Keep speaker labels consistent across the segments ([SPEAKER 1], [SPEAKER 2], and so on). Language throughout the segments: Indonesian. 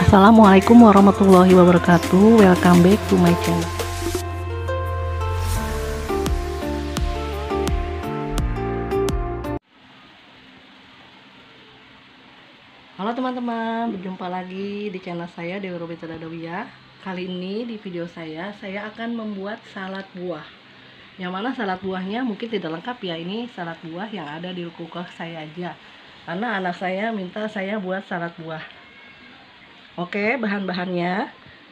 [SPEAKER 1] Assalamualaikum warahmatullahi wabarakatuh. Welcome back to my channel. Halo teman-teman, berjumpa lagi di channel saya Dewi Robita Dadawiyah. Kali ini di video saya akan membuat salad buah. Yang mana salad buahnya mungkin tidak lengkap ya. Ini salad buah yang ada di kulkas saya aja, karena anak saya minta saya buat salad buah. Oke, bahan-bahannya.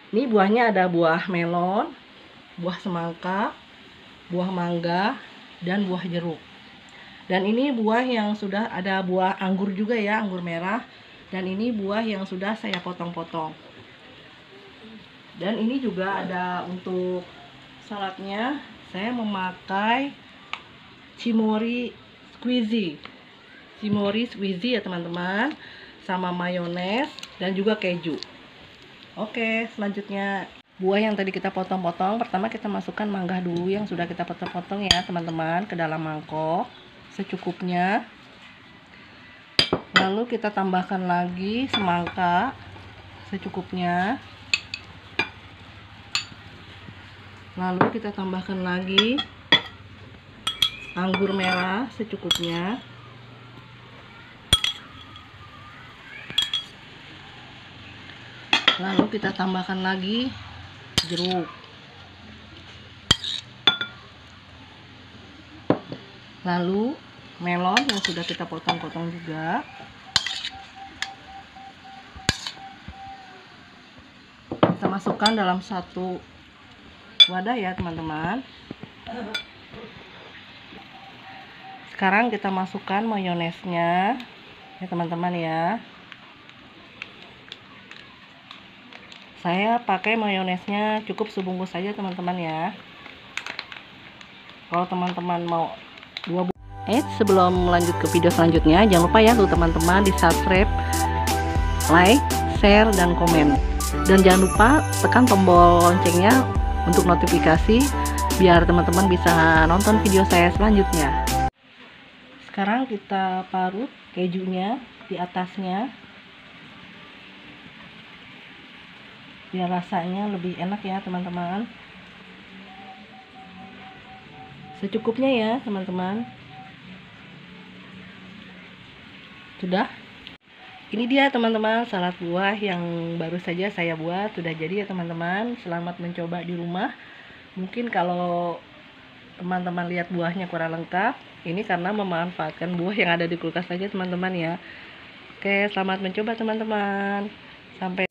[SPEAKER 1] Ini buahnya ada buah melon, buah semangka, buah mangga, dan buah jeruk. Dan ini buah yang sudah ada buah anggur juga ya, anggur merah. Dan ini buah yang sudah saya potong-potong. Dan ini juga ada untuk saladnya, saya memakai cimori squeezy. Cimori squeezy ya teman-teman, sama mayones dan juga keju. Oke, selanjutnya buah yang tadi kita potong-potong, pertama kita masukkan mangga dulu yang sudah kita potong-potong ya teman-teman ke dalam mangkok secukupnya. Lalu kita tambahkan lagi semangka secukupnya. Lalu kita tambahkan lagi anggur merah secukupnya. Lalu kita tambahkan lagi jeruk. Lalu melon yang sudah kita potong-potong juga. Kita masukkan dalam satu wadah ya teman-teman. Sekarang kita masukkan mayonesnya ya teman-teman ya. Saya pakai mayonesnya cukup sebungkus saja teman-teman ya. Kalau teman-teman mau dua sebelum lanjut ke video selanjutnya, jangan lupa ya tuh teman-teman di subscribe, like, share, dan komen. Dan jangan lupa tekan tombol loncengnya untuk notifikasi biar teman-teman bisa nonton video saya selanjutnya. Sekarang kita parut kejunya di atasnya biar rasanya lebih enak ya teman-teman. Secukupnya ya teman-teman. Sudah. Ini dia teman-teman salad buah yang baru saja saya buat. Sudah jadi ya teman-teman. Selamat mencoba di rumah. Mungkin kalau teman-teman lihat buahnya kurang lengkap, ini karena memanfaatkan buah yang ada di kulkas saja teman-teman ya. Oke, selamat mencoba teman-teman. Sampai